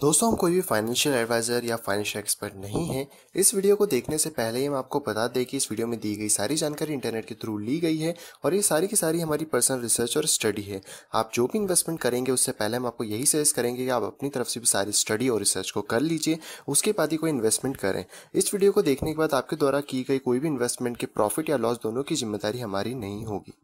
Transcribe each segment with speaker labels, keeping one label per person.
Speaker 1: दोस्तों, हम कोई भी फाइनेंशियल एडवाइज़र या फाइनेंशियल एक्सपर्ट नहीं है। इस वीडियो को देखने से पहले ही हम आपको बता दें कि इस वीडियो में दी गई सारी जानकारी इंटरनेट के थ्रू ली गई है और ये सारी की सारी हमारी पर्सनल रिसर्च और स्टडी है। आप जो भी इन्वेस्टमेंट करेंगे उससे पहले हम आपको यही सजेस्ट करेंगे कि आप अपनी तरफ से भी सारी स्टडी और रिसर्च को कर लीजिए, उसके बाद ही कोई इन्वेस्टमेंट करें। इस वीडियो को देखने के बाद आपके द्वारा की गई कोई भी इन्वेस्टमेंट के प्रॉफिट या लॉस दोनों की जिम्मेदारी हमारी नहीं होगी।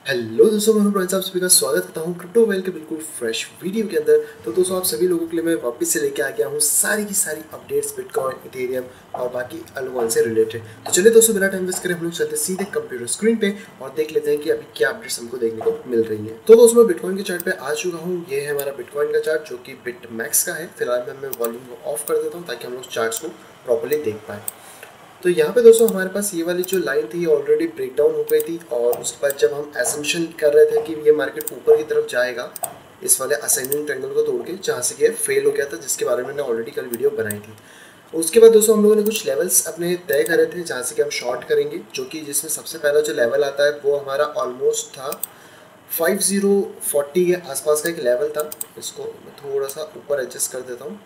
Speaker 1: हेलो दोस्तों, मैं हूं आप सभी का स्वागत करता हूं क्रिप्टो वेल के बिल्कुल फ्रेश वीडियो के अंदर। तो दोस्तों, आप सभी लोगों के लिए मैं वापस से लेके आ गया हूं सारी की सारी अपडेट्स बिटकॉइन, इथेरियम और बाकी अलग से रिलेटेड। तो चलिए दोस्तों, बिना टाइम वेस्ट करे हम लोग चलते सीधे कंप्यूटर स्क्रीन पे और देख लेते हैं कि अभी क्या अपडेट्स हमको देखने को मिल रही है। तो दोस्तों, मैं बिटकॉइन के चार्ट पे आ चुका हूँ। ये है हमारा बिटकॉइन का चार्ट जो कि बिटमैक्स का है। फिलहाल मैं वॉल्यूम को ऑफ कर देता हूँ ताकि हम लोग चार्ट्स को प्रॉपरली देख पाए। तो यहाँ पे दोस्तों हमारे पास ये वाली जो लाइन थी ऑलरेडी ब्रेक डाउन हो गई थी और उसके बाद जब हम एसम्पशन कर रहे थे कि ये मार्केट ऊपर की तरफ जाएगा इस वाले असेंडिंग ट्रायंगल को तोड़ के, जहाँ से ये फेल हो गया था, जिसके बारे में मैंने ऑलरेडी कल वीडियो बनाई थी। उसके बाद दोस्तों हम लोगों ने कुछ लेवल्स अपने तय करे थे जहाँ से कि हम शॉर्ट करेंगे, जो कि जिसमें सबसे पहला जो लेवल आता है वो हमारा ऑलमोस्ट था 5040 के आसपास का एक लेवल था। इसको मैं थोड़ा सा ऊपर एडजस्ट कर देता हूँ।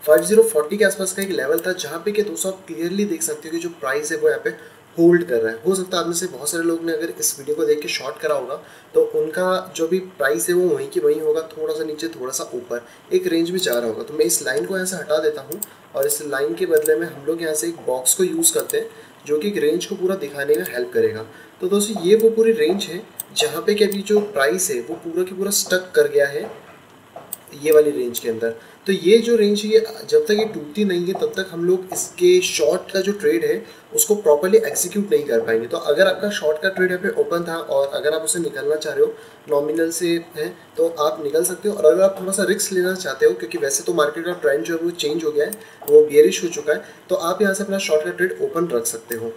Speaker 1: 5040 के आसपास का एक लेवल था जहाँ पे कि दोस्तों आप क्लियरली देख सकते हो कि जो प्राइस है वो यहाँ पे होल्ड कर रहा है। हो सकता है आप में से बहुत सारे लोग ने अगर इस वीडियो को देख के शॉर्ट करा होगा तो उनका जो भी प्राइस है वो वहीं की वहीं होगा, थोड़ा सा नीचे थोड़ा सा ऊपर एक रेंज में जा रहा होगा। तो मैं इस लाइन को यहाँ से हटा देता हूँ और इस लाइन के बदले में हम लोग यहाँ से एक बॉक्स को यूज़ करते हैं जो कि एक रेंज को पूरा दिखाने में हेल्प करेगा। तो दोस्तों ये वो पूरी रेंज है जहाँ पे कि अभी जो प्राइस है वो पूरा की पूरा स्टक कर गया है ये वाली रेंज के अंदर। तो ये जो रेंज है जब तक ये टूटती नहीं है तब तक हम लोग इसके शॉर्ट का जो ट्रेड है उसको प्रॉपर्ली एग्जीक्यूट नहीं कर पाएंगे। तो अगर आपका शॉर्ट का ट्रेड यहाँ पे ओपन था और अगर आप उसे निकलना चाह रहे हो नॉमिनल से है तो आप निकल सकते हो। और अगर आप थोड़ा सा रिस्क लेना चाहते हो, क्योंकि वैसे तो मार्केट का ट्रेंड जो है वो चेंज हो गया है, वो बियरिश हो चुका है, तो आप यहाँ से अपना शॉर्ट का ट्रेड ओपन रख सकते हो।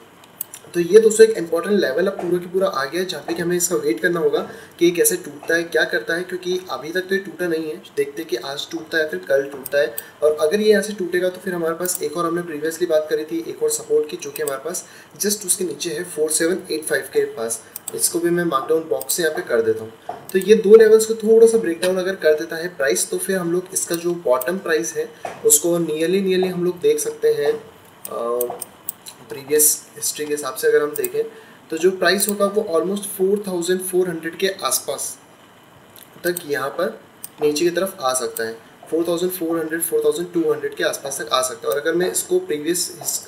Speaker 1: तो ये दोस्तों एक इंपॉर्टेंट लेवल अब पूरा की पूरा आ गया है जहाँ पे कि हमें इसका वेट करना होगा कि ये कैसे टूटता है, क्या करता है, क्योंकि अभी तक तो ये टूटा नहीं है। देखते हैं कि आज टूटता है फिर कल टूटता है। और अगर ये यहाँ से टूटेगा तो फिर हमारे पास एक और हमने प्रीवियसली बात करी थी एक और सपोर्ट की, जो कि हमारे पास जस्ट उसके नीचे है 4785 के पास। इसको भी मैं मार्कडाउन बॉक्स से यहाँ पे कर देता हूँ। तो ये दो लेवल्स को थोड़ा सा ब्रेकडाउन अगर कर देता है प्राइस, तो फिर हम लोग इसका जो बॉटम प्राइस है उसको नियरली हम लोग देख सकते हैं। प्रीवियस हिस्ट्री के हिसाब से अगर हम देखें तो जो प्राइस होगा वो ऑलमोस्ट 4400 के आसपास तक यहाँ पर नीचे की तरफ आ सकता है। 4400 4200 के आसपास तक आ सकता है। और अगर मैं इसको प्रीवियस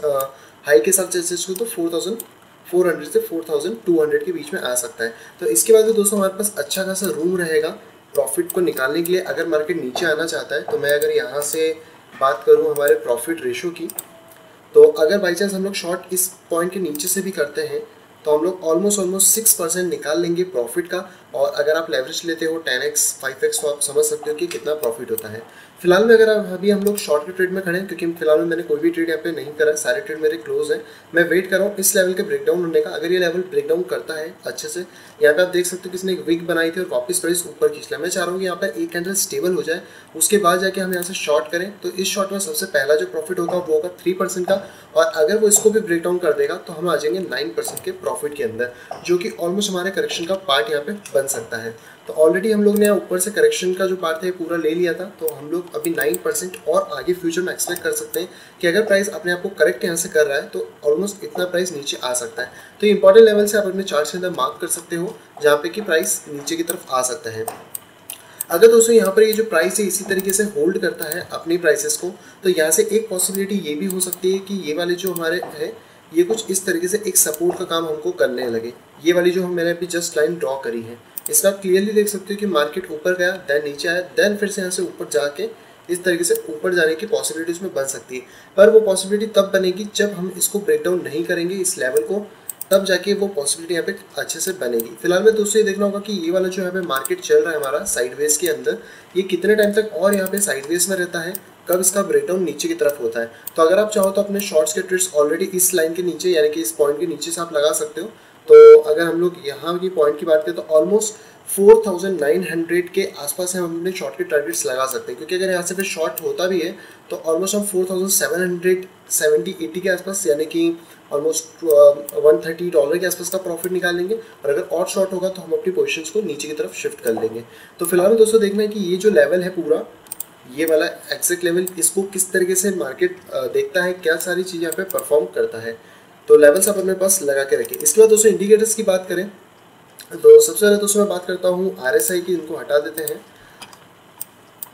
Speaker 1: हाई के साथ एडजस्ट करूँ तो 4400 से 4200 के बीच में आ सकता है। तो इसके बाद दोस्तों हमारे पास अच्छा खासा रूम रहेगा प्रॉफिट को निकालने के लिए। अगर मार्केट नीचे आना चाहता है तो मैं अगर यहाँ से बात करूँ हमारे प्रॉफिट रेशो की, तो अगर बाई चांस हम लोग शॉर्ट इस पॉइंट के नीचे से भी करते हैं तो हम लोग ऑलमोस्ट 6% निकाल लेंगे प्रॉफिट का। और अगर आप लेवरेज लेते हो 10x 5x तो आप समझ सकते हो कि कितना प्रॉफिट होता है। फिलहाल में अगर अभी हम लोग शॉर्ट के ट्रेड में खड़े हैं, क्योंकि फिलहाल में मैंने कोई भी ट्रेड यहाँ पे नहीं करा, सारे ट्रेड मेरे क्लोज हैं। मैं वेट कर रहा हूँ इस लेवल के ब्रेकडाउन होने का। अगर ये लेवल ब्रेकडाउन करता है अच्छे से, यहाँ पे आप देख सकते हो किसी ने एक विक बनाई थी और वापस प्राइस ऊपर खींच लिया। मैं चाह रहा हूँ कि यहाँ पर एक कैंडल स्टेबल हो जाए, उसके बाद जाके हम यहाँ से शॉर्ट करें। तो इस शॉर्ट में सबसे पहला जो प्रॉफिट होगा वो होगा 3% का, और अगर वो इसको भी ब्रेकडाउन कर देगा तो हम आ जाएंगे 9% के प्रॉफिट के अंदर, जो कि ऑलमोस्ट हमारे करेक्शन का पार्ट यहाँ पे बन सकता है। तो ऑलरेडी हम लोग ने ऊपर से करेक्शन का जो पार्ट है पूरा ले लिया था, तो हम लोग अभी 9% और आगे फ्यूचर में एक्सपेक्ट कर सकते हैं कि अगर प्राइस अपने आप को करेक्ट यहाँ से कर रहा है तो ऑलमोस्ट इतना प्राइस नीचे आ सकता है। तो ये इंपॉर्टेंट लेवल से आप अपने चार्ट के अंदर मार्क कर सकते हो जहाँ पे कि प्राइस नीचे की तरफ आ सकता है। अगर दोस्तों यहाँ पर ये जो प्राइस है इसी तरीके से होल्ड करता है अपनी प्राइसेस को, तो यहाँ से एक पॉसिबिलिटी ये भी हो सकती है कि ये वाले जो हमारे है ये कुछ इस तरीके से एक सपोर्ट का काम हमको करने लगे। ये वाली जो मैंने अभी जस्ट लाइन ड्रॉ करी है, इसमें आप क्लियरली देख सकते हो कि मार्केट ऊपर गया, देन नीचे आया, देन फिर से यहाँ से ऊपर जाके इस तरीके से ऊपर जाने की पॉसिबिलिटी उसमें बन सकती है। पर वो पॉसिबिलिटी तब बनेगी जब हम इसको ब्रेकडाउन नहीं करेंगे इस लेवल को, तब जाके वो पॉसिबिलिटी यहाँ पे अच्छे से बनेगी। फिलहाल में दोस्तों ये देखना होगा कि ये वाला जो यहाँ पे मार्केट चल रहा है हमारा साइडवेज के अंदर, ये कितने टाइम तक और यहाँ पे साइडवेज में रहता है कब इसका ब्रेकडाउन नीचे की तरफ होता है। तो अगर आप चाहो तो अपने शॉर्ट्स के ट्रेड्स ऑलरेडी इस लाइन के नीचे यानी कि इस पॉइंट के नीचे से आप लगा सकते हो। तो अगर हम लोग यहाँ की पॉइंट की बात करें तो ऑलमोस्ट 4900 के आसपास हम अपने शॉर्ट के टारगेट्स लगा सकते हैं, क्योंकि अगर यहाँ से फिर शॉर्ट होता भी है तो ऑलमोस्ट हम 4770-80 के आसपास यानी कि ऑलमोस्ट $130 के आसपास का प्रॉफिट निकालेंगे। और अगर और शॉर्ट होगा तो हम अपनी पोजीशंस को नीचे की तरफ शिफ्ट कर लेंगे। तो फिलहाल दोस्तों देखना है कि ये जो लेवल है पूरा ये वाला एग्जैक्ट लेवल, इसको किस तरीके से मार्केट देखता है, क्या सारी चीज़ यहाँ पे परफॉर्म करता है। तो लेवल्स आप अपने पास लगा के रखें। इसके बाद दोस्तों इंडिकेटर्स की बात करें तो सबसे पहले दोस्तों मैं बात करता हूँ RSI की, इनको हटा देते हैं।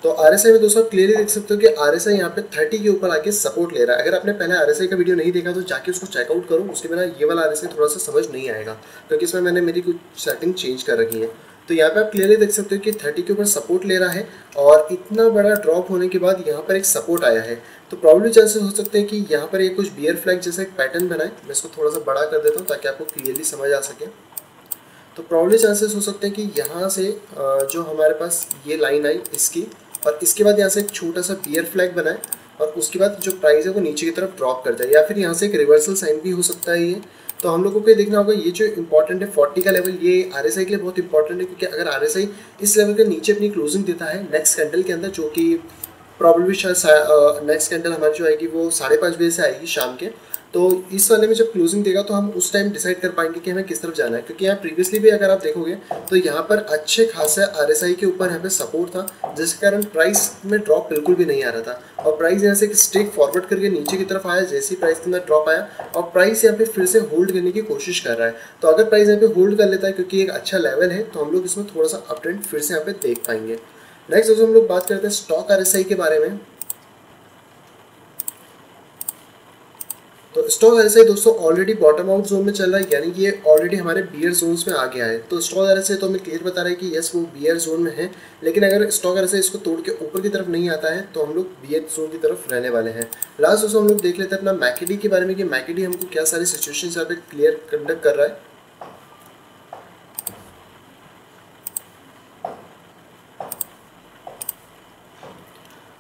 Speaker 1: तो RSI में दोस्तों क्लियरली देख सकते हो कि RSI यहाँ पे 30 के ऊपर आके सपोर्ट ले रहा है। अगर आपने पहले RSI का वीडियो नहीं देखा तो जाके उसको चेकआउट करो, उसके बिना ये वाला RSI थोड़ा सा समझ नहीं आएगा, क्योंकि इसमें मैंने मेरी कुछ सेटिंग चेंज कर रखी है। तो यहाँ पे आप क्लियरली देख सकते हो कि 30 के ऊपर सपोर्ट ले रहा है और इतना बड़ा ड्रॉप होने के बाद यहाँ पर एक सपोर्ट आया है। तो प्रॉब्लम चांसेस हो सकते हैं कि यहाँ पर एक कुछ बियर फ्लैग जैसा एक पैटर्न बनाए। मैं इसको थोड़ा सा बड़ा कर देता हूँ ताकि आपको क्लियरली समझ आ सके। तो प्रॉब्लम चांसेस हो सकते हैं कि यहाँ से जो हमारे पास ये लाइन आई इसकी, और इसके बाद यहाँ से एक छोटा सा बियर फ्लैग बनाए और उसके बाद जो प्राइस है वो नीचे की तरफ ड्रॉप कर जाए, या फिर यहाँ से एक रिवर्सल साइन भी हो सकता है ये। तो हम लोगों को ये देखना होगा ये जो इंपॉर्टेंट है 40 का लेवल, ये RSI के लिए बहुत इंपॉर्टेंट है, क्योंकि अगर RSI इस लेवल के नीचे अपनी क्लोजिंग देता है नेक्स्ट कैंडल के अंदर, जो कि प्रॉब्लली शायद नेक्स्ट कैंडल हमारी जो आएगी वो 5:30 बजे से आएगी शाम के, तो इस वाले में जब क्लोजिंग देगा तो हम उस टाइम डिसाइड कर पाएंगे कि हमें किस तरफ जाना है। क्योंकि यहाँ प्रीवियसली भी अगर आप देखोगे तो यहाँ पर अच्छे खासा RSI के ऊपर यहाँ पे सपोर्ट था, जिसके कारण प्राइस में ड्रॉप बिल्कुल भी नहीं आ रहा था, और प्राइस यहाँ से एक स्टेक फॉरवर्ड करके नीचे की तरफ आया। जैसे ही प्राइस के अंदर ड्रॉप आया और प्राइस यहाँ पे फिर से होल्ड करने की कोशिश कर रहा है। तो अगर प्राइस यहाँ पे होल्ड कर लेता है क्योंकि एक अच्छा लेवल है, तो हम लोग इसमें थोड़ा सा अप ट्रेंड फिर से यहाँ पे देख पाएंगे। नेक्स्ट दोस्तों हम लोग बात करते हैं स्टॉक RSI के बारे में। तो स्टॉक RSI दोस्तों ऑलरेडी बॉटम आउट जोन में चल रहा है, यानी कि ये ऑलरेडी हमारे बियर जोन्स में आ गया है। तो स्टॉक RSI तो हमें क्लियर बता रहा है कि यस वो बियर जोन में है, लेकिन अगर स्टॉक RSI इसको तोड़ के ऊपर की तरफ नहीं आता है तो हम लोग बियर जोन की तरफ रहने वाले हैं। लास्ट दोस्तों हम लोग देख लेते हैं अपना मैकेडी के बारे में कि मैकेडी हमको क्या सारी सिचुएशन यहाँ पे क्लियर कंडक्ट कर रहा है।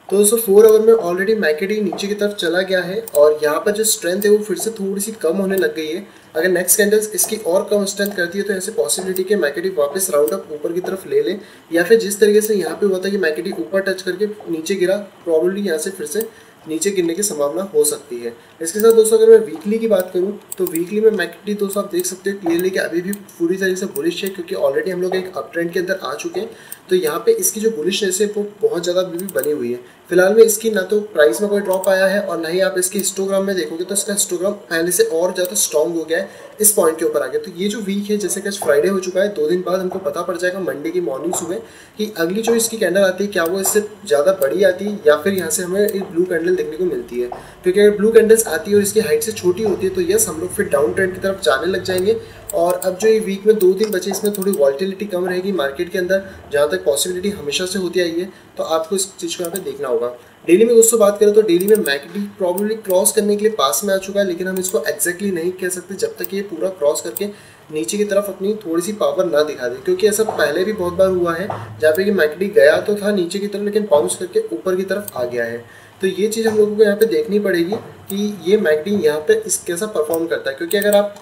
Speaker 1: तो दोस्तों 4 आवर में ऑलरेडी मैकेडी नीचे की तरफ चला गया है और यहाँ पर जो स्ट्रेंथ है वो फिर से थोड़ी सी कम होने लग गई है। अगर नेक्स्ट कैंडल्स इसकी और कम स्ट्रेंथ करती है तो ऐसे पॉसिबिलिटी कि मैकेडी वापस राउंड अप ऊपर की तरफ ले ले, या फिर जिस तरीके से यहाँ पे हुआ था कि मैकेडी ऊपर टच करके नीचे गिरा, प्रॉब्लली यहाँ से फिर से नीचे गिरने की संभावना हो सकती है। इसके साथ दोस्तों अगर मैं वीकली की बात करूं तो वीकली में मैकेडी दोस्तों आप देख सकते हैं क्लियरली कि अभी भी पूरी तरीके से बुलिश है, क्योंकि ऑलरेडी हम लोग एक अप ट्रेंड के अंदर आ चुके हैं। तो यहाँ पे इसकी जो बुलिशनेस है वो बहुत ज़्यादा अभी भी बनी हुई है। फिलहाल में इसकी ना तो प्राइस में कोई ड्रॉप आया है और ना ही आप इसके हिस्टोग्राम में देखोगे तो इसका हिस्टोग्राम पहले से और ज़्यादा स्ट्रॉन्ग हो गया है, इस पॉइंट के ऊपर आ गया। तो ये जो वीक है, जैसे कि आज फ्राइडे हो चुका है, 2 दिन बाद हमको पता पड़ जाएगा मंडे की मॉर्निंग सुबह कि अगली जो इसकी कैंडल आती है क्या वो इससे ज़्यादा बड़ी आती है या फिर यहाँ से हमें एक ब्लू कैंडल देखने को मिलती है। क्योंकि अगर ब्लू कैंडल्स आती है और इसकी हाइट से छोटी होती है तो यस हम लोग फिर डाउन ट्रेंड की तरफ जाने लग जाएंगे। और अब जो ये वीक में 2 दिन बचे इसमें थोड़ी वॉल्टिलिटी कम रहेगी मार्केट के अंदर, जहाँ तक पॉसिबिलिटी हमेशा से होती आई है। तो आपको इस चीज़ को यहाँ पे देखना होगा। डेली में दोस्तों बात करें तो डेली में मैकेडी प्रॉब्लली क्रॉस करने के लिए पास में आ चुका है, लेकिन हम इसको एग्जैक्टली नहीं कह सकते जब तक ये पूरा क्रॉस करके नीचे की तरफ अपनी थोड़ी सी पावर ना दिखा दे। क्योंकि ऐसा पहले भी बहुत बार हुआ है जहाँ पे कि मैकेडी गया तो था नीचे की तरफ, लेकिन बाउंस करके ऊपर की तरफ आ गया है। तो ये चीज़ हम लोगों को यहाँ पे देखनी पड़ेगी कि ये मैकेडी यहाँ पे इस कैसा परफॉर्म करता है। क्योंकि अगर आप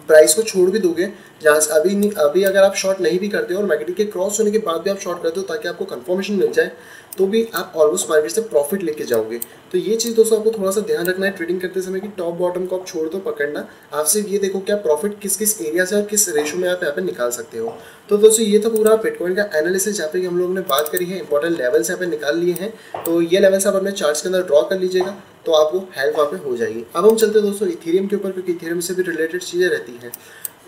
Speaker 1: प्राइस को छोड़ भी दोगे, जहाँ से अभी अगर आप शॉर्ट नहीं भी करते हो और मैकेडी के क्रॉस होने के बाद भी आप शॉर्ट करते हो ताकि आपको कंफर्मेशन मिल जाए, तो भी आप ऑलमोस्ट मार्केट से प्रॉफिट लेके जाओगे। तो ये चीज़ दोस्तों आपको थोड़ा सा ध्यान रखना है ट्रेडिंग करते समय कि टॉप बॉटम को आप छोड़ दो पकड़ना, आप सिर्फ ये देखो कि आप प्रॉफिट किस किस एरिया से और किस रेशो में आप यहाँ पे निकाल सकते हो। तो दोस्तों ये था पूरा बिटकॉइन का एनालिसिस, जहाँ पे हम लोगों ने बात करी है, इंपॉर्टेंट लेवल्स यहाँ पे निकाल लिए हैं। तो ये लेवल्स आप अपने चार्ट्स के अंदर ड्रॉ कर लीजिएगा तो आपको हेल्प वहाँ पे हो जाएगी। अब हम चलते हैं दोस्तों इथेरियम के ऊपर, क्योंकि इथेरियम से भी रिलेटेड चीज़ें रहती हैं।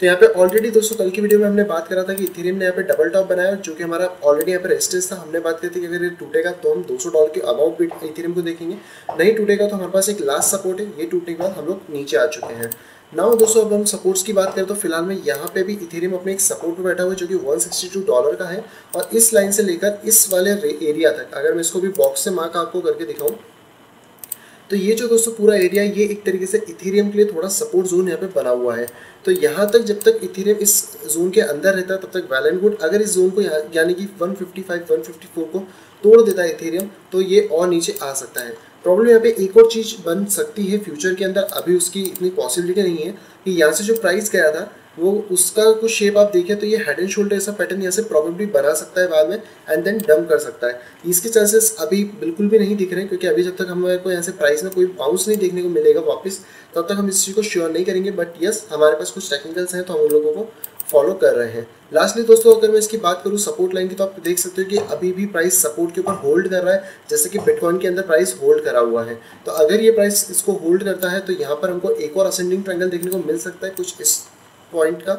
Speaker 1: तो यहाँ पे ऑलरेडी दोस्तों कल की वीडियो में हमने बात करा था कि इथेरियम ने यहाँ पे डबल टॉप बनाया, जो कि हमारा ऑलरेडी यहाँ पे रेजिस्टेंस था। हमने बात करी थी कि अगर ये टूटेगा तो हम $200 के अबाउट इथेरियम को देखेंगे, नहीं टूटेगा तो हमारे पास एक लास्ट सपोर्ट है, ये टूटने के बाद हम लोग नीचे आ चुके हैं। नाउ दोस्तों अब हम सपोर्ट्स की बात करें तो फिलहाल में यहाँ पे भी इथेरियम अपने एक सपोर्ट पे बैठा हुआ है जो कि $162 का है, और इस लाइन से लेकर इस वाले एरिया तक अगर मैं इसको भी बॉक्स से मार्क आपको करके दिखाऊँ तो ये जो दोस्तों पूरा एरिया, ये एक तरीके से इथेरियम के लिए थोड़ा सपोर्ट जोन यहाँ पे बना हुआ है। तो यहाँ तक जब तक इथेरियम इस जोन के अंदर रहता है तब तक वेल एंड गुड। अगर इस जोन को यानी कि 155 154 को तोड़ देता है इथेरियम तो ये और नीचे आ सकता है। प्रॉब्लम यहाँ पे एक और चीज़ बन सकती है फ्यूचर के अंदर, अभी उसकी इतनी पॉसिबिलिटी नहीं है कि यहाँ से जो प्राइस गया था वो उसका कुछ शेप आप देखें तो ये हेड एंड शोल्डर ऐसा पैटर्न यहाँ से प्रॉब्लली बना सकता है बाद में एंड देन डंप कर सकता है। इसके चांसेस अभी बिल्कुल भी नहीं दिख रहे हैं, क्योंकि अभी जब तक हमारे को यहाँ से प्राइस में कोई बाउंस नहीं देखने को मिलेगा वापस, तब तक हम इस चीज़ को श्योर नहीं करेंगे। बट यस, हमारे पास कुछ टेक्निकल्स हैं तो हम उन लोगों को फॉलो कर रहे हैं। लास्टली दोस्तों अगर मैं इसकी बात करूँ सपोर्ट लाइन की, तो आप देख सकते हो कि अभी भी प्राइस सपोर्ट के ऊपर होल्ड कर रहा है, जैसे कि बिटकॉइन के अंदर प्राइस होल्ड करा हुआ है। तो अगर ये प्राइस इसको होल्ड करता है तो यहाँ पर हमको एक और असेंडिंग ट्रायंगल देखने को मिल सकता है कुछ इस पॉइंट का।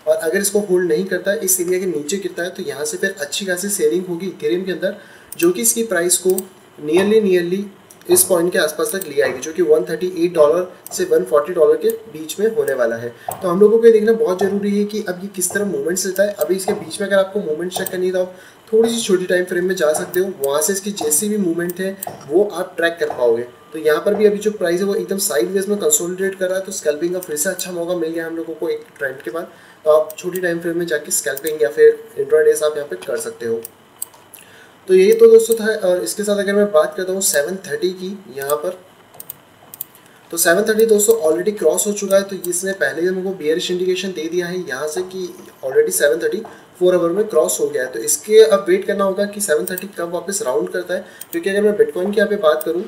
Speaker 1: और अगर इसको होल्ड नहीं करता है, इस एरिया के नीचे गिरता है, तो यहाँ से फिर अच्छी खासी सेलिंग होगी इथेरियम के अंदर, जो कि इसकी प्राइस को नियरली इस पॉइंट के आसपास तक ले आएगी, जो कि $138 से $140 के बीच में होने वाला है। तो हम लोगों को ये देखना बहुत जरूरी है कि अब ये किस तरह मूवमेंट्स लेता है। अभी इसके बीच में अगर आपको मूवमेंट चेक करनी है तो आप थोड़ी सी छोटी टाइम फ्रेम में जा सकते हो, वहाँ से इसकी जैसी भी मूवमेंट है वो आप ट्रैक कर पाओगे। तो यहाँ पर भी अभी जो प्राइस है वो एकदम साइडवेज में कंसोलिडेट कर रहा है, तो स्कैल्पिंग का फिर से अच्छा मौका मिल गया हम लोगों को एक ट्रेंड के बाद। तो आप छोटी टाइम फ्रेम में जाके स्कैल्पिंग या फिर इंट्राडेज आप यहाँ पे कर सकते हो। तो यही तो दोस्तों था। और इसके साथ अगर मैं बात करता हूँ 730 की यहाँ पर, तो 730 दोस्तों ऑलरेडी क्रॉस हो चुका है। तो इसने पहले ही हमको बियरिश इंडिकेशन दे दिया है यहाँ से कि ऑलरेडी 730 4 आवर में क्रॉस हो गया है। तो इसके अब वेट करना होगा कि 730 कब वापस राउंड करता है, क्योंकि अगर मैं बिटकॉइन की यहाँ पे बात करूँ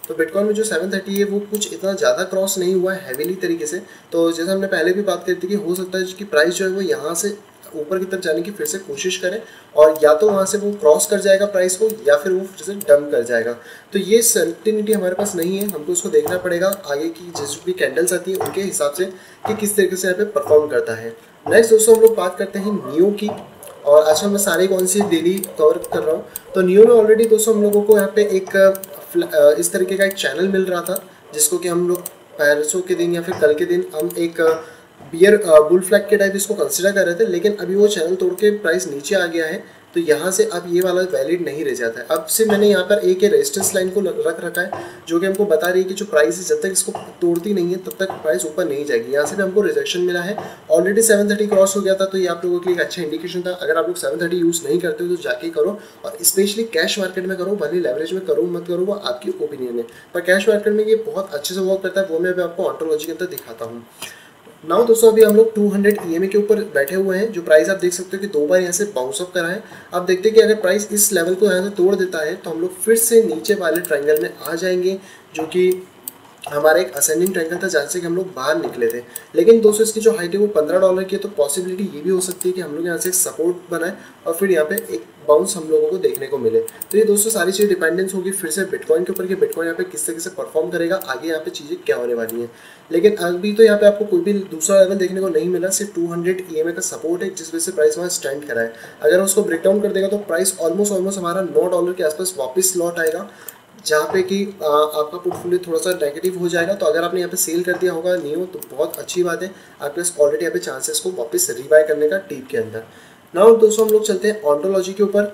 Speaker 1: तो बिटकॉइन में जो 730 है वो कुछ इतना ज़्यादा क्रॉस नहीं हुआ है हैवीली तरीके से। तो जैसे हमने पहले भी बात करी थी कि हो सकता है कि प्राइस जो है वो यहाँ से ऊपर की तरफ जाने की फिर से कोशिश करें, और या तो वहाँ से वो क्रॉस कर जाएगा प्राइस को या फिर वो फिर से डंप कर जाएगा। तो ये सर्टिनिटी हमारे पास नहीं है, हमको उसको देखना पड़ेगा आगे की जिस भी कैंडल्स आती है उनके हिसाब से कि किस तरीके से यहाँ पे परफॉर्म करता है। नेक्स्ट दोस्तों हम लोग बात करते हैं नियो की, और आज मैं सारे कौन सी डेली कवर कर रहा हूँ। तो नियो में ऑलरेडी दोस्तों हम लोगों को यहाँ पे एक इस तरीके का एक चैनल मिल रहा था, जिसको कि हम लोग परसों के दिन या फिर कल के दिन हम एक बियर बुल फ्लैग के टाइप इसको कंसिडर कर रहे थे, लेकिन अभी वो चैनल तोड़ के प्राइस नीचे आ गया है। तो यहाँ से अब ये वाला वैलिड नहीं रह जाता है। अब से मैंने यहाँ पर एक रेजिस्टेंस लाइन को रख रखा है, जो कि हमको बता रही है कि जो प्राइस है जब तक इसको तोड़ती नहीं है तब तक प्राइस ऊपर नहीं जाएगी। यहाँ से भी हमको रिजेक्शन मिला है, ऑलरेडी 730 क्रॉस हो गया था। तो ये आप लोगों के लिए एक अच्छा इंडिकेशन था। अगर आप लोग 730 यूज़ नहीं करते हो तो जाके करो, और स्पेशली कैश मार्केट में करो, भले लेवरेज में करो मत करो वो आपकी ओपिनियन है, पर कैश मार्केट में ये बहुत अच्छे से वर्क करता है। वो मैं अभी आपको ऑन्टोलॉजी के अंदर दिखाता हूँ। नाउ दोस्तों अभी हम लोग 200 EMA के ऊपर बैठे हुए हैं, जो प्राइस आप देख सकते हो कि 2 बार यहाँ से बाउंस अप करा है। आप देखते हैं कि अगर प्राइस इस लेवल को यहाँ से तोड़ देता है तो हम लोग फिर से नीचे वाले ट्रायंगल में आ जाएंगे, जो कि हमारा एक असेंडिंग ट्रायंगल था जहाँ से कि हम लोग बाहर निकले थे। लेकिन दोस्तों इसकी जो हाइट है वो $15 की है, तो पॉसिबिलिटी ये भी हो सकती है कि हम लोग यहाँ से एक सपोर्ट बनाए और फिर यहाँ पे एक बाउंस हम लोगों को देखने को मिले। तो ये दोस्तों सारी चीज़ें डिपेंडेंस होगी फिर से बिटकॉइन के ऊपर कि बिटकॉइन यहाँ पे किस तरीके से परफॉर्म करेगा, आगे यहाँ पे चीज़ें क्या होने वाली हैं। लेकिन अभी तो यहाँ पे आपको कोई भी दूसरा लेवल देखने को नहीं मिला, सिर्फ 200 EMA का सपोर्ट है, जिस वजह से प्राइस वहाँ स्टैंड करा है। अगर उसको ब्रेक डाउन कर देगा तो प्राइस ऑलमोस्ट हमारा $9 के आसपास वापस लौट आएगा, जहाँ पे कि आपका पोर्टफोलियो थोड़ा सा नेगेटिव हो जाएगा। तो अगर आपने यहाँ पे सेल कर दिया होगा नियो तो बहुत अच्छी बात है, आपके पास ऑलरेडी यहाँ पे चांसेस को वापस रिबाय करने का डीप के अंदर। नाउ दोस्तों हम लोग चलते हैं ऑन्टोलॉजी के ऊपर।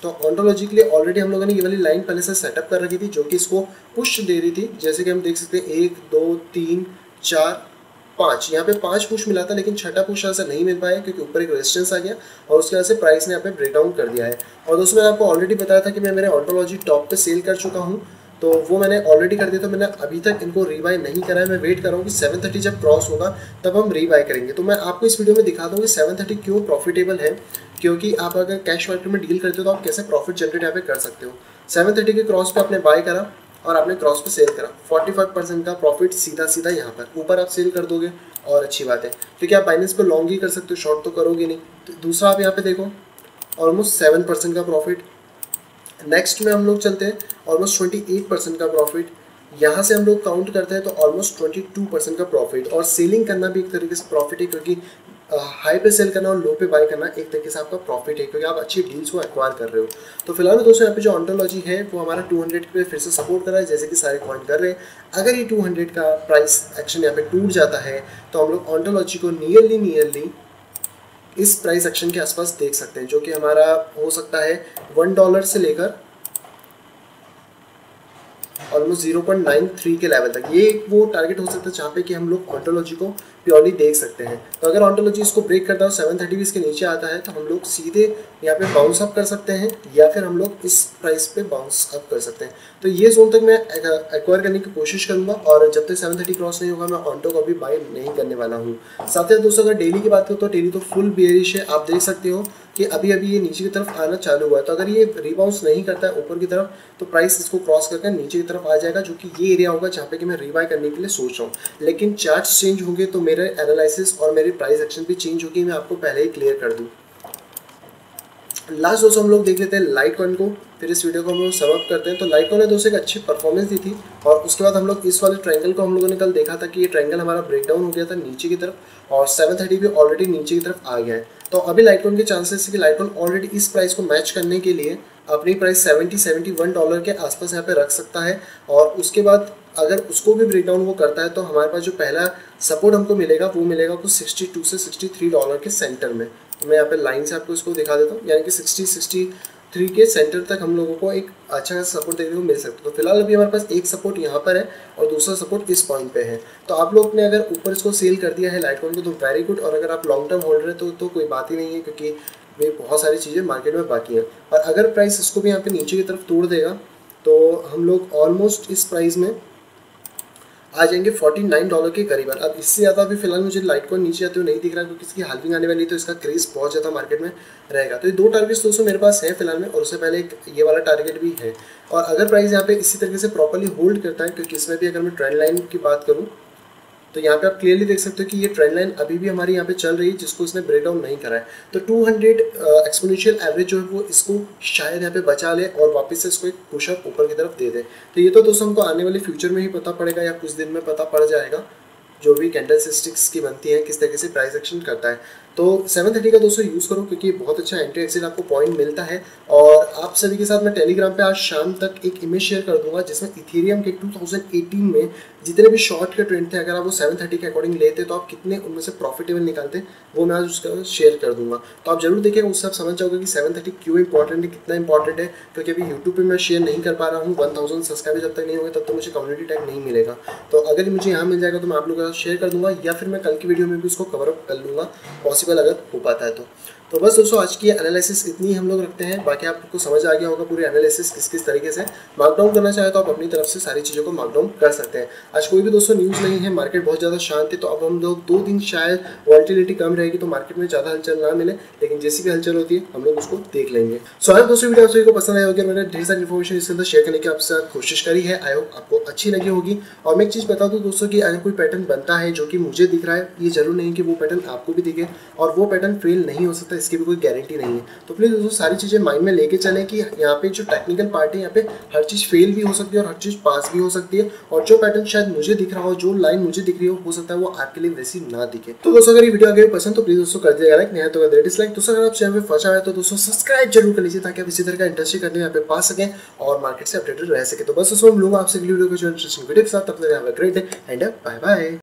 Speaker 1: तो ऑन्टोलॉजी के लिए ऑलरेडी हम लोगों ने ये वाली लाइन पहले से सेटअप कर रखी थी, जो कि इसको पुश दे रही थी। जैसे कि हम देख सकते हैं 1 2 3 4 5, यहाँ पे 5 पुश मिला था, लेकिन छठा पुश यहाँ से नहीं मिल पाया क्योंकि ऊपर एक रेजिस्टेंस आ गया और उसकी वजह से प्राइस ने यहाँ पे ब्रेक डाउन कर दिया है। और दोस्तों मैंने आपको ऑलरेडी बताया था कि मैं मेरे ऑन्टोलॉजी टॉप पे सेल कर चुका हूँ, तो वो मैंने ऑलरेडी कर दिया। तो मैंने अभी तक इनको रीबाय नहीं करा है, मैं वेट कर रहा हूँ कि 730 जब क्रॉस होगा तब हम रीबाय करेंगे। तो मैं आपको इस वीडियो में दिखाता हूँ कि 730 क्यों प्रॉफिटेबल है, क्योंकि आप अगर कैश मार्केट में डील करते हो तो आप कैसे प्रॉफिट जनरेट यहाँ पे कर सकते हो। 730 के क्रॉस पे आपने बाय करा और आपने क्रॉस पे सेल करा, 45% का प्रॉफिट सीधा यहाँ पर ऊपर आप सेल कर दोगे और अच्छी बात है, क्योंकि आप बाइनेंस पे लॉन्ग ही कर सकते हो, शॉर्ट तो करोगे नहीं। तो दूसरा आप यहाँ पे देखो ऑलमोस्ट 7% का प्रॉफिट। नेक्स्ट में हम लोग चलते हैं ऑलमोस्ट 28% का प्रॉफिट। यहाँ से हम लोग काउंट करते हैं तो ऑलमोस्ट 22% का प्रॉफिट। और सेलिंग करना भी एक तरीके से प्रॉफिट है, क्योंकि हाई पे सेल करना और लो पे बाय करना एक तरीके से आपका प्रॉफिट है, क्योंकि आप अच्छी डील्स को एक्वायर कर रहे हो। तो फिलहाल दोस्तों यहाँ पे जो ऑन्टोलॉजी है वो हमारा 200 पे फिर से सपोर्ट कर रहा है, जैसे कि सारे कॉइन कर रहे हैं। अगर ये 200 का प्राइस एक्शन यहाँ पे टूट जाता है तो हम लोग ऑन्टोलॉजी को नियरली इस प्राइस एक्शन के आसपास देख सकते हैं, जो कि हमारा हो सकता है $1 से लेकर ऑलमोस्ट 0.93 के लेवल तक। ये एक वो टारगेट हो सकता है जहाँ पे कि हम लोग ऑन्टोलॉजी को प्योरली देख सकते हैं। तो अगर ऑन्टोलॉजी इसको ब्रेक करता है और 730 भी इसके नीचे आता है तो हम लोग सीधे यहाँ पे बाउंस अप कर सकते हैं या फिर हम लोग इस प्राइस पे बाउंस अप कर सकते हैं। तो ये जोन तक मैं एक्वायर करने की कोशिश करूँगा और जब तक 730 क्रॉस नहीं होगा मैं ऑन्टो को भी बाय नहीं करने वाला हूँ। साथ ही दोस्तों अगर डेली की बात करूँ तो डेली तो फुल बेयरिश है। आप देख सकते हो कि अभी अभी ये नीचे की तरफ आना चालू हुआ है। तो अगर ये रिबाउंस नहीं करता है ऊपर की तरफ तो प्राइस इसको क्रॉस करके नीचे की तरफ आ जाएगा, जो कि ये एरिया होगा जहाँ पे कि मैं रीबाय करने के लिए सोच रहा हूँ। लेकिन चार्ट्स चेंज होंगे तो मेरे एनालिसिस और मेरी प्राइस एक्शन भी चेंज होगी, मैं आपको पहले ही क्लियर कर दूँ। लास्ट दोस्तों हम लोग देख लेते हैं लाइट कॉइन को, फिर इस वीडियो को हम लोग समअप करते हैं। तो लाइट कॉइन ने दोस्तों एक अच्छी परफॉर्मेंस दी थी और उसके बाद हम लोग इस वाले ट्रायंगल को हम लोगों ने कल देखा था कि ये ट्रायंगल हमारा ब्रेकडाउन हो गया था नीचे की तरफ और 730 भी ऑलरेडी नीचे की तरफ आ गया है। तो अभी लाइट कॉइन के चांसेस है कि लाइट कॉइन ऑलरेडी इस प्राइस को मैच करने के लिए अपनी प्राइस 70-71 डॉलर के आसपास यहाँ पे रख सकता है और उसके बाद अगर उसको भी ब्रेकडाउन वो करता है तो हमारे पास जो पहला सपोर्ट हमको मिलेगा वो मिलेगा कुछ 62 से 63 डॉलर के सेंटर में। तो मैं यहाँ पे लाइन से आपको इसको दिखा देता हूँ, यानी कि 63 के सेंटर तक हम लोगों को एक अच्छा खासा सपोर्ट देखने को मिल सकता है। तो फिलहाल अभी हमारे पास एक सपोर्ट यहाँ पर है और दूसरा सपोर्ट इस पॉइंट पे है। तो आप लोग ने अगर ऊपर इसको सेल कर दिया है लाइट कॉइन को तो वेरी गुड, और अगर आप लॉन्ग टर्म होल्डर है तो कोई बात ही नहीं है, क्योंकि वे बहुत सारी चीज़ें मार्केट में बाकी हैं। और अगर प्राइस इसको भी यहाँ पे नीचे की तरफ तोड़ देगा तो हम लोग ऑलमोस्ट इस प्राइस में आ जाएंगे 49 डॉलर के करीबन। अब इससे ज़्यादा अभी फिलहाल मुझे लाइट कॉइन नीचे आते हुए नहीं दिख रहा, क्योंकि इसकी हाल्विंग आने वाली है तो इसका क्रेज बहुत ज़्यादा मार्केट में रहेगा। तो ये दो टारगेट्स दोस्तों मेरे पास है फिलहाल में, और उससे पहले एक ये वाला टारगेट भी है। और अगर प्राइस यहाँ पे इसी तरीके से प्रॉपर्ली होल्ड करता है, क्योंकि इसमें भी अगर मैं ट्रेंड लाइन की बात करूँ तो यहाँ पे आप क्लियरली देख सकते हो कि ये ट्रेंड लाइन अभी भी हमारी यहाँ पे चल रही है, जिसको इसने ब्रेकडाउन नहीं करा है। तो 200 एक्सपोनेंशियल एवरेज जो है वो इसको शायद यहाँ पे बचा ले और वापस से इसको एक पुशअप ऊपर की तरफ दे दे। तो ये तो दोस्तों हमको आने वाले फ्यूचर में ही पता पड़ेगा या कुछ दिन में पता पड़ जाएगा, जो भी कैंडल स्टिक्स की बनती है किस तरीके से प्राइस एक्शन करता है। तो 730 का दोस्तों यूज़ करो, क्योंकि बहुत अच्छा एंट्री एक्सिट आपको पॉइंट मिलता है। और आप सभी के साथ मैं टेलीग्राम पे आज शाम तक एक इमेज शेयर कर दूंगा जिसमें इथेरियम के 2018 में जितने भी शॉर्ट के ट्रेंड थे, अगर आप वो 730 के अकॉर्डिंग लेते तो आप कितने उनमें से प्रॉफिटेबल निकालते, वो मैं आज उसका शेयर कर दूंगा। तो आप जरूर देखिएगा, उससे आप समझ जाओगे कि 730 क्यों इंपॉर्टेंट है, कितना इंपॉर्टेंट है। क्योंकि अभी यूट्यूब पे मैं शेयर नहीं कर पा रहा हूँ, 1000 सब्सक्राइबर जब तक नहीं होंगे तब तक मुझे कम्युनिटी टैग नहीं मिलेगा। तो अगर मुझे यहाँ मिल जाएगा तो मैं आप लोगों के साथ शेयर कर दूंगा, या फिर मैं कल की वीडियो में भी उसको कवर अप कर लूँगा, पॉसिबल अगर हो पाता है तो बस दोस्तों आज की एनालिसिस इतनी हम लोग रखते हैं। बाकी आपको समझ आ गया होगा पूरी एनालिसिस किस किस तरीके से मार्कडाउन करना चाहे तो आप अपनी तरफ से सारी चीज़ों को मार्कडाउन कर सकते हैं। आज कोई भी दोस्तों न्यूज़ नहीं है, मार्केट बहुत ज़्यादा शांत है। तो अब हम लोग 2 दिन शायद वॉलेटिलिटी कम रहेगी तो मार्केट में ज़्यादा हलचल ना मिले, लेकिन जैसी भी हलचल होती है हम लोग उसको देख लेंगे। सो आज दोस्तों वीडियो आप सभी को पसंद आया होगी, मैंने ढेर सारी इन्फॉर्मेशन इसके अंदर शेयर करने की आपसे कोशिश करी है। आई होप आपको अच्छी लगी होगी। और मैं एक चीज़ बता दूँ दोस्तों कि अगर कोई पैटर्न बनता है जो कि मुझे दिख रहा है, ये जरूर नहीं कि वो पैटर्न आपको भी दिखे, और वो पैटर्न फेल नहीं हो सकता, इसकी भी कोई गारंटी नहीं है। तो प्लीज दोस्तों सारी चीजें माइंड में लेके चलें कि यहाँ पे जो टेक्निकल पार्ट है, यहाँ पे हर चीज फेल भी हो सकती है और हर चीज पास भी हो सकती है। और जो पैटर्न शायद मुझे दिख रहा हो, जो लाइन मुझे दिख रही हो सकता है वो आपके लिए वैसी ना दिखे। तो दोस्तों अगर ये वीडियो आगे पसंद तो प्लीज दोस्तों कर दिएगा लाइक, नहीं तो कर दिया डिसलाइक। दोस्तों अगर आप चैनल पे फंसा है तो दोस्तों सब्सक्राइब जरूर कर लीजिए, ताकि आप इसी तरह का इंटरेस्टिंग करने यहाँ पे पा सकें और मार्केट से अपडेटेड रह सके। तो बस दोस्तों मिलूंगा आपसे अगली वीडियो को जो इंटरेस्टिंग वीडियो के साथ। तब तक have a great day and bye bye.